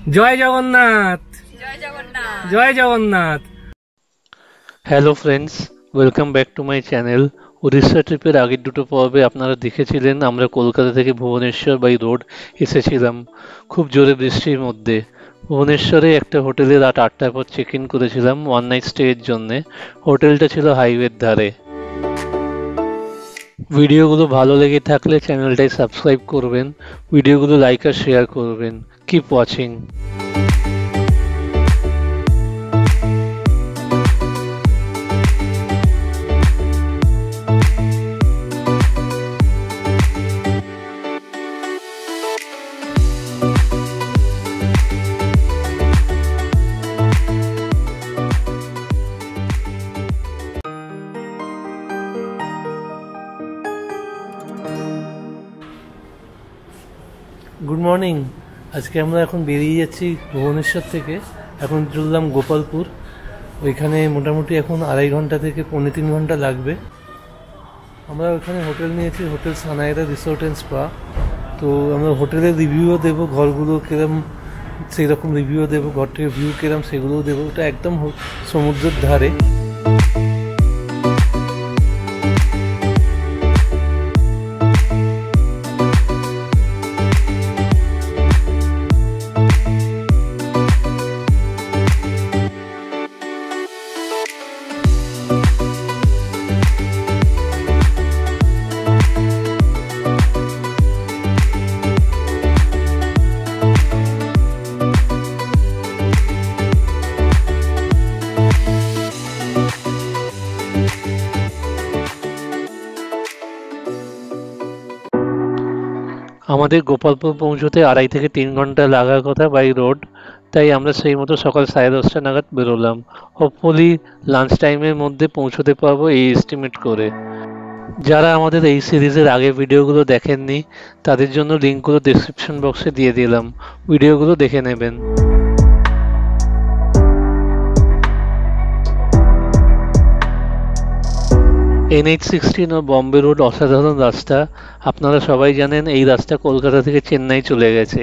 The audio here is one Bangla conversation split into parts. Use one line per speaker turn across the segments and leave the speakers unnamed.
জয় জগন্নাথ,
জয় জগন্নাথ।
জয় Jagannath.
Hello friends, welcome back to my channel. Orissa ট্রিপের আগের দুটো পর্বে আপনারা দেখেছিলেন আমরা কলকাতা থেকে ভুবনেশ্বর বাই রোড এসেছিলাম খুব জোরে বৃষ্টির মধ্যে। ভুবনেশ্বরে একটা হোটেলে রাত 8টার পর চেক ইন করেছিলাম ওয়ান নাইট স্টের জন্যে। হোটেলটা ছিল হাইওয়ের ধারে। ভিডিওগুলো ভালো লেগে থাকলে চ্যানেলটাই সাবস্ক্রাইব করবেন, ভিডিওগুলো লাইক আর শেয়ার করবেন। Keep watching.
Good morning. আজকে আমরা এখন বেরিয়ে যাচ্ছি ভুবনেশ্বর থেকে। এখন চললাম গোপালপুর। ওইখানে মোটামুটি এখন 2.5 ঘন্টা থেকে 3.25 ঘন্টা লাগবে। আমরা ওইখানে হোটেল নিয়েছি, হোটেল সানাইরা রিসোর্ট অ্যান্ড স্পা। তো আমরা হোটেলের রিভিউও দেবো, ঘরগুলো কিরম সেই রকম রিভিউও দেবো, ঘর থেকে ভিউ কিরম সেগুলোও দেবো। ওটা একদম সমুদ্রের ধারে।
আমাদের গোপালপুর পৌঁছতে 2.5 থেকে 3 ঘন্টা লাগার কথা বাই রোড, তাই আমরা সেই মতো সকাল 10:30 নাগাদ বেরোলাম। হোপফুলি লাঞ্চ টাইমের মধ্যে পৌঁছতে পারবো এই এস্টিমেট করে। যারা আমাদের এই সিরিজের আগের ভিডিওগুলো দেখেননি তাদের জন্য লিঙ্কগুলো ডেসক্রিপশন বক্সে দিয়ে দিলাম, ভিডিওগুলো দেখে নেবেন। NH-16 ও বম্বে রোড অসাধারণ রাস্তা। আপনারা সবাই জানেন এই রাস্তা কলকাতা থেকে চেন্নাই চলে গেছে।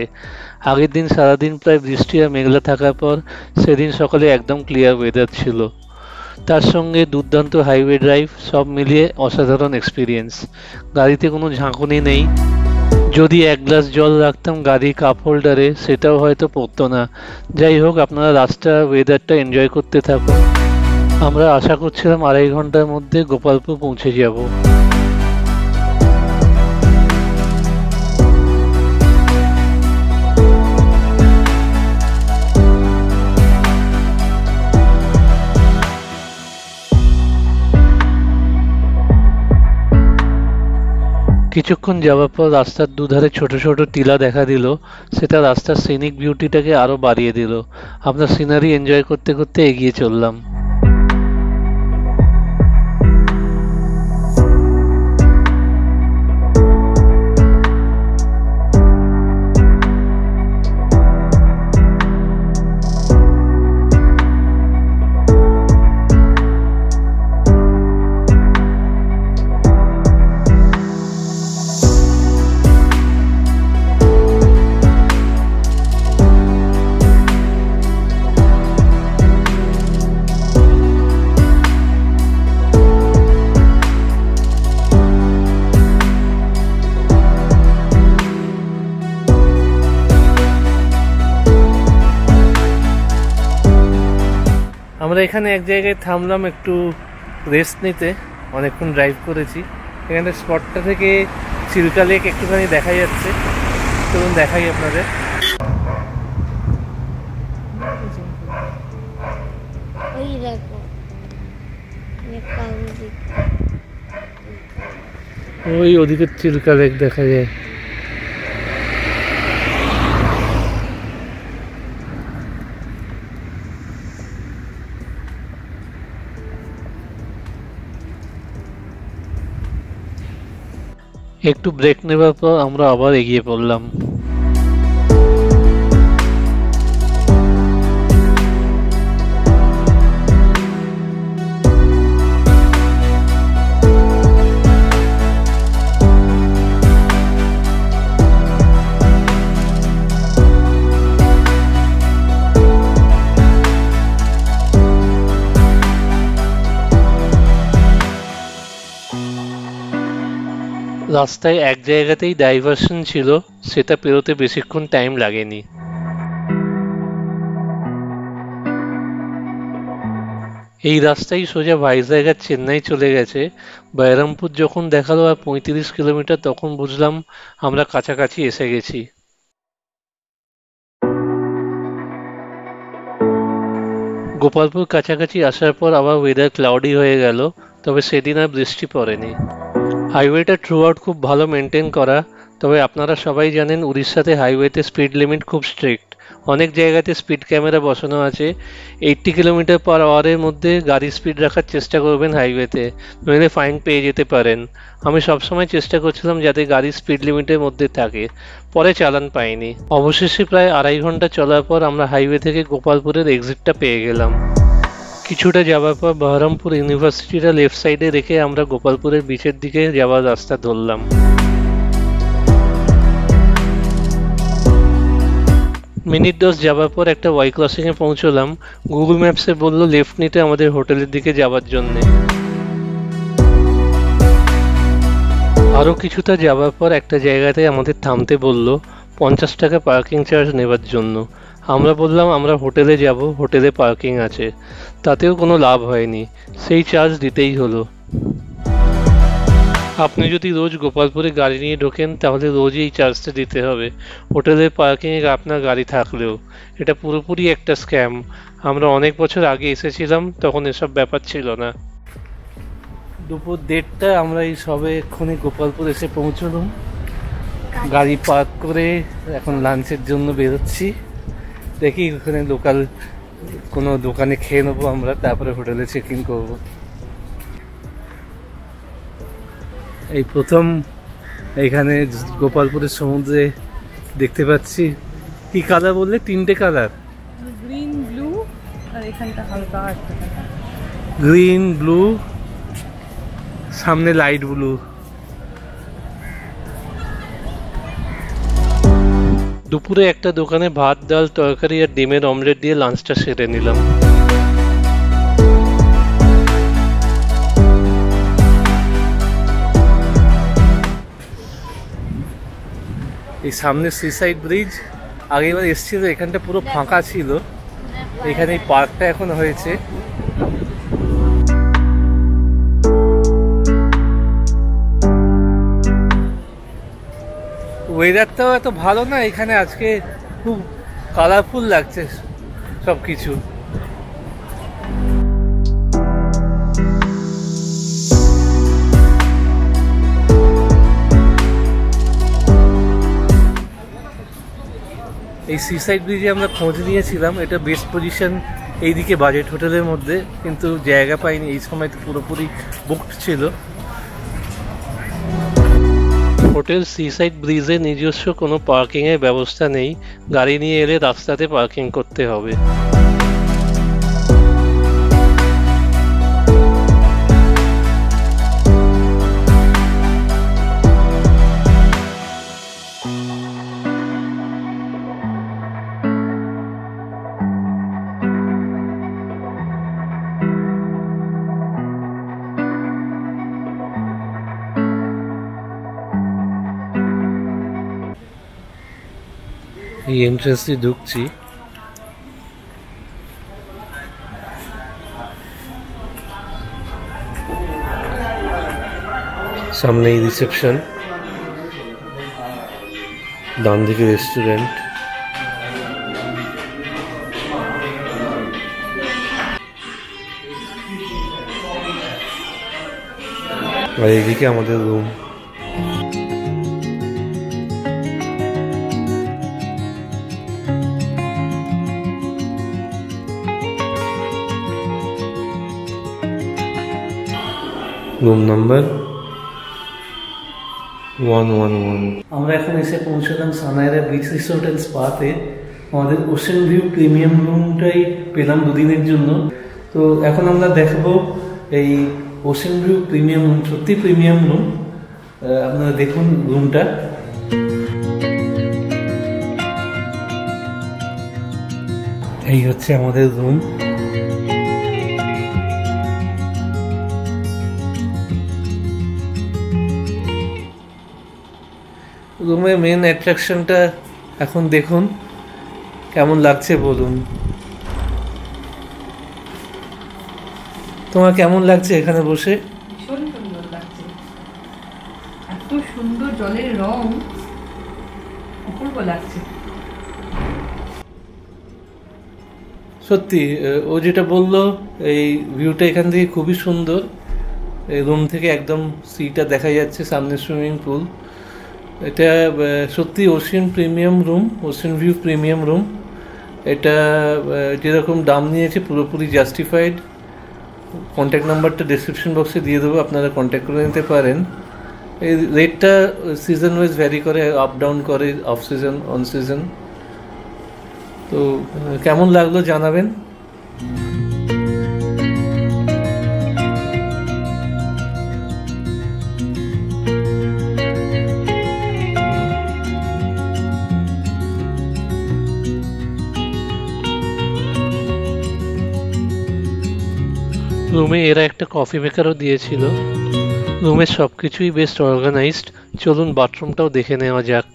আগের দিন সারাদিন প্রায় বৃষ্টি আর মেঘলা থাকার পর সেদিন সকালে একদম ক্লিয়ার ওয়েদার ছিল। তার সঙ্গে দুর্দান্ত হাইওয়ে ড্রাইভ, সব মিলিয়ে অসাধারণ এক্সপিরিয়েন্স। গাড়িতে কোনো ঝাঁকুনি নেই। যদি 1 গ্লাস জল রাখতাম গাড়ির কাপ হোল্ডারে সেটাও হয়তো পড়তো না। যাই হোক, আপনারা রাস্তা ওয়েদারটা এনজয় করতে থাকুন। আমরা আশা করছিলাম 2.5 ঘন্টার মধ্যে গোপালপুর পৌঁছে যাব। কিছুক্ষণ যাওয়ার পর রাস্তার দুধারে ছোট ছোট টিলা দেখা দিল, সেটা রাস্তার সিনিক বিউটিটাকে আরো বাড়িয়ে দিল। আমরা সিনারি এনজয় করতে করতে এগিয়ে চললাম।
আমরা এখানে এক জায়গায় থামলাম একটু রেস্ট নিতে, অনেকক্ষণ ড্রাইভ করেছি। এখানে স্পটটা থেকে চিল্কা লেক একটুখানি দেখা যাচ্ছে, চলুন দেখাই আপনাদের। ওই ওদিকে চিল্কা লেক দেখা যায়।
একটু ব্রেক নেবার পর আমরা আবার এগিয়ে পড়লাম। রাস্তায় এক জায়গাতেই ডাইভারশন ছিল, সেটা পেরোতে বেশিক্ষণ টাইম লাগেনি। এই রাস্তাই সোজা ভাইজ্যাগ আর চেন্নাই চলে গেছে। বহরমপুর যখন দেখালো আর 35 কিলোমিটার, তখন বুঝলাম আমরা কাছাকাছি এসে গেছি। গোপালপুর কাছাকাছি আসার পর আবার ওয়েদার ক্লাউডি হয়ে গেল, তবে সেদিন আর বৃষ্টি পড়েনি। হাইওয়েটা থ্রু আউট খুব ভালো মেনটেন করা, তবে আপনারা সবাই জানেন উড়িষ্যাতে হাইওয়েতে স্পিড লিমিট খুব স্ট্রিক্ট। অনেক জায়গাতে স্পিড ক্যামেরা বসানো আছে। 80 কিলোমিটার পার আওয়ারের মধ্যে গাড়ির স্পিড রাখার চেষ্টা করবেন হাইওয়েতে, নইলে ফাইন পেয়ে যেতে পারেন। আমি সবসময় চেষ্টা করছিলাম যাতে গাড়ির স্পিড লিমিটের মধ্যে থাকে, পরে চালান পাইনি। অবশেষে প্রায় 2.5 ঘন্টা চলার পর আমরা হাইওয়ে থেকে গোপালপুরের এক্সিটটা পেয়ে গেলাম। কিছুটা যাওয়ার পর বহরমপুর ইউনিভার্সিটিটা লেফট সাইডে রেখে আমরা গোপালপুরের বিচের দিকে যাওয়ার রাস্তা ধরলাম। মিনিট 10 যাওয়ার পর একটা ওয়াই ক্রসিংয়ে পৌঁছলাম। গুগল ম্যাপসে বললো লেফট নিতে আমাদের হোটেলের দিকে যাওয়ার জন্যে। আরও কিছুটা যাওয়ার পর একটা জায়গাতে আমাদের থামতে বললো 50 টাকা পার্কিং চার্জ নেবার জন্য। আমরা বললাম আমরা হোটেলে যাব, হোটেলে পার্কিং আছে। তাতেও কোনো লাভ হয়নি, সেই চার্জ দিতেই হলো। আপনি যদি রোজ গোপালপুরে গাড়ি নিয়ে ঢোকেন তাহলে রোজই এই চার্জটা দিতে হবে, হোটেলের পার্কিংয়ে আপনার গাড়ি থাকলেও। এটা পুরোপুরি একটা স্ক্যাম। আমরা অনেক বছর আগে এসেছিলাম, তখন এসব ব্যাপার ছিল না।
দুপুর 1:30 আমরা এই সবে এক্ষুনি গোপালপুর এসে পৌঁছলাম। গাড়ি পার্ক করে এখন লাঞ্চের জন্য বেরোচ্ছি। দেখি ওখানে লোকাল কোনো দোকানে খেয়ে নেবো আমরা, তারপরে হোটেলে চেক ইন করবো। এই প্রথম এইখানে গোপালপুরের সমুদ্রে দেখতে পাচ্ছি। কি কালার বললে? 3টে কালার,
গ্রিন, ব্লু আর এখানটা হালকা একটা
গ্রিন, ব্লু, সামনে লাইট ব্লু।
দুপুরে একটা দোকানে ভাত, ডাল, তরকারি আর ডিমের অমলেট দিয়ে লাঞ্চটা সেরে নিলাম।
এই সামনে সিসাইড ব্রিজ, আগেবার এসেছিল এখানটা পুরো ফাঁকা ছিল, এখানে এই পার্কটা এখন হয়েছে। ওয়েদারটাও এত ভালো না এখানে আজকে, খুব কালারফুল লাগছে সব কিছু। এই সিসাইড ব্রিজে আমরা খোঁজ নিয়েছিলাম, এটা বেস্ট পজিশন এইদিকে বাজেট হোটেলের মধ্যে, কিন্তু জায়গা পাইনি, এই সময় তো পুরোপুরি বুকড ছিল।
হোটেল সিসাইড ব্রিজে নিজস্ব কোনো পার্কিংয়ের ব্যবস্থা নেই, গাড়ি নিয়ে এলে রাস্তাতে পার্কিং করতে হবে।
এই এন্ট্রেন্স দিয়ে ঢুকছি। সামনে রিসেপশন, ডান দিকে রেস্টুরেন্ট, আর এইদিকে আমাদের রুম। Room number 111। আমরা এখন এসে পৌঁছলাম সানাইরা বিচ রিসোর্ট অ্যান্ড স্পাতে। আমাদের ওশেন ভিউ প্রিমিয়াম রুমটাই পেলাম দুদিনের জন্য। তো এখন আমরা দেখবো এই ওশেন ভিউ প্রিমিয়াম রুম, সত্যি প্রিমিয়াম রুম। আপনারা দেখুন রুমটা। এই হচ্ছে আমাদের রুম। রুমে মেন অ্যাট্রাকশনটা এখন দেখুন, কেমন লাগছে বলুন। তোমার কেমন লাগছে এখানে বসে?
ভীষণ সুন্দর লাগছে, এত সুন্দর জলের রং, অপূর্ব লাগছে।
সত্যি ও যেটা বললো, এই ভিউটা এখান থেকে খুবই সুন্দর। এই রুম থেকে একদম সিটা দেখা যাচ্ছে, সামনে সুইমিং পুল। এটা সত্যি Ocean premium room, Ocean view premium room. এটা যেরকম দাম নিয়েছে পুরোপুরি জাস্টিফাইড। কন্ট্যাক্ট নাম্বারটা ডিসক্রিপশন বক্সে দিয়ে দেবো, আপনারা কন্ট্যাক্ট করে নিতে পারেন। এই রেটটা সিজন ওয়াইজ ভ্যারি করে, আপ ডাউন করে, অফ সিজন অন সিজন। তো কেমন লাগলো জানাবেন।
রুমে এরা একটা কফি মেকারও দিয়েছিল। রুমের সবকিছুই বেশ অর্গানাইজড। চলুন বাথরুমটাও দেখে নেওয়া যাক।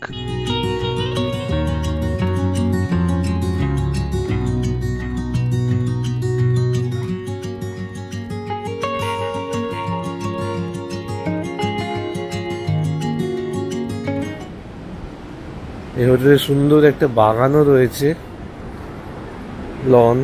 এই হোটেলে সুন্দর একটা বাগানও রয়েছে, লন।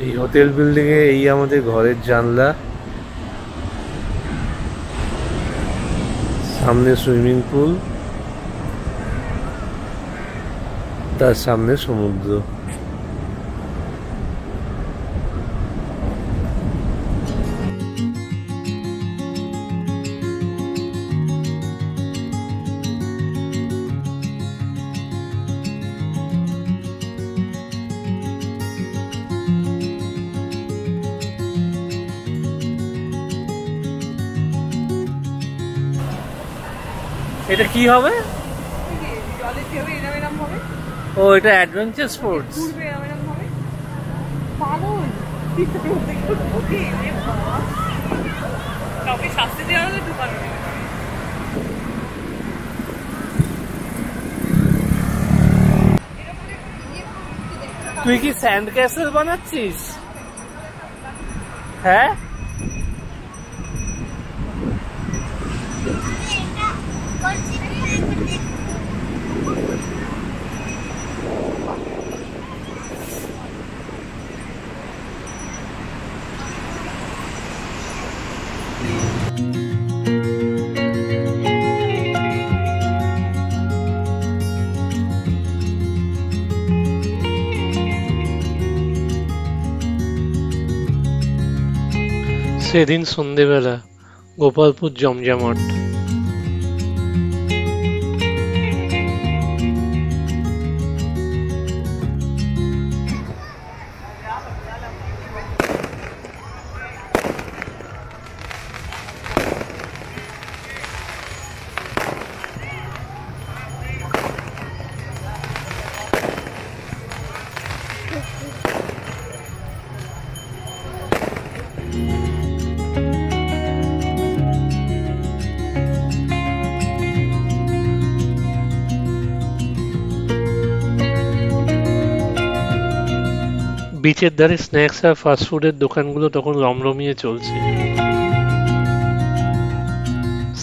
এই হোটেল বিল্ডিং এ এই আমাদের ঘরের জানলা, সামনে সুইমিং পুল, তার সামনে সমুদ্র। এটা কি হবে?
জলে ঢেউে এরম এরম হবে।
ও, এটা অ্যাডভেঞ্চার স্পোর্টস।
ঘুরবে এরম এরম হবে। পাগল। কাউকে শাস্তি দেওয়া হলে তো পারবে।
তুই কি স্যান্ড ক্যাসেল বানাচ্ছিস? হ্যাঁ,
সেদিন সন্ধেবেলা গোপালপুর জমজমাট। বিচের ধারে স্ন্যাক্স আর ফাস্টফুডের দোকানগুলো তখন রমরমিয়ে চলছে।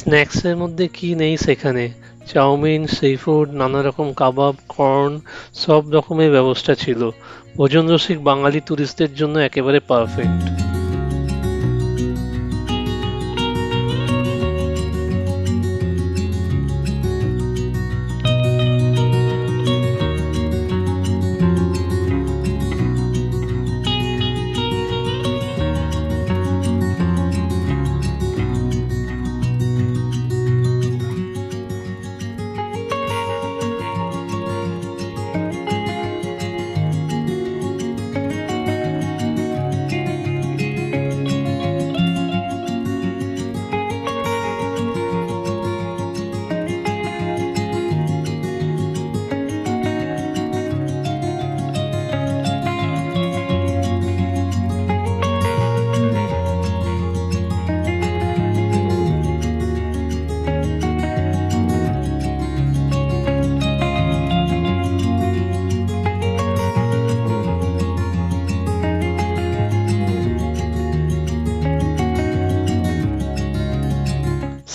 স্ন্যাক্সের মধ্যে কি নেই সেখানে? চাউমিন, সি ফুড, নানা রকম কাবাব, কর্ন, সব রকমের ব্যবস্থা ছিল। ভোজন রসিক বাঙালি টুরিস্টদের জন্য একেবারে পারফেক্ট।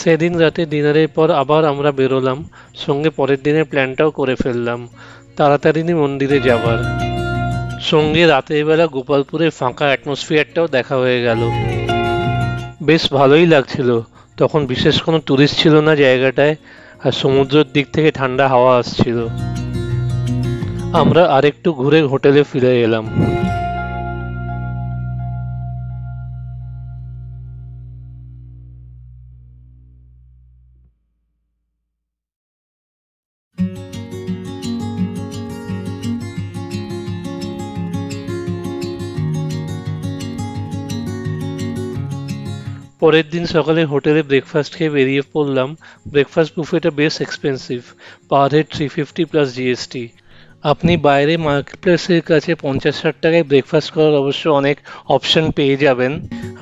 সেদিন রাতে ডিনারের পর আবার আমরা বেরোলাম, সঙ্গে পরের দিনের প্ল্যানটাও করে ফেললাম তারাতারিণী মন্দিরে যাবার। সঙ্গে রাতের বেলা গোপালপুরের ফাঁকা অ্যাটমসফিয়ারটাও দেখা হয়ে গেল। বেশ ভালোই লাগছিল, তখন বিশেষ কোনো টুরিস্ট ছিল না জায়গাটায়, আর সমুদ্রের দিক থেকে ঠান্ডা হাওয়া আসছিল। আমরা আরেকটু ঘুরে হোটেলে ফিরে এলাম। পরের দিন সকালে হোটেলে ব্রেকফাস্ট খেয়ে বেরিয়ে পড়লাম। ব্রেকফাস্ট বুফেটা বেশ expensive, per head 350 plus GST. আপনি বাইরে মার্কেট প্লেসের কাছে 50-60 টাকায় ব্রেকফাস্ট করার অবশ্য অনেক অপশন পেয়ে যাবেন।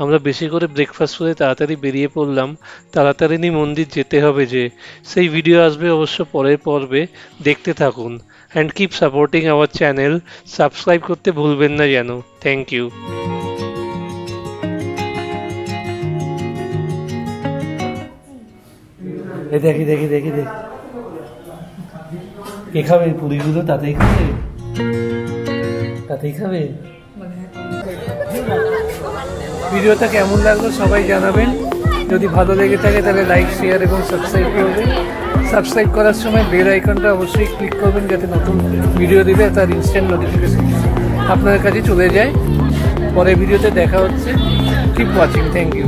আমরা বেশি করে ব্রেকফাস্ট করে তাড়াতাড়ি বেরিয়ে পড়লাম। তারাতারিণী মন্দির যেতে হবে যে, সেই ভিডিও আসবে অবশ্য পরের পর্বে, দেখতে থাকুন। And keep supporting our channel, subscribe করতে ভুলবেন না যেন। Thank you.
দেখি দেখি দেখি দেখি কে খাবে পুরিগুলো? তাতেই খাবে, তাতেই খাবে। ভিডিওটা কেমন লাগলো সবাই জানাবেন। যদি ভালো লেগে থাকে তাহলে লাইক, শেয়ার এবং সাবস্ক্রাইব করবেন। সাবস্ক্রাইব করার সময় বেল আইকনটা অবশ্যই ক্লিক করবেন, যাতে নতুন ভিডিও দিলে তার ইনস্ট্যান্ট নোটিফিকেশন আপনার কাছে চলে যায়। পরের ভিডিওতে দেখা হচ্ছে। Keep watching. Thank you.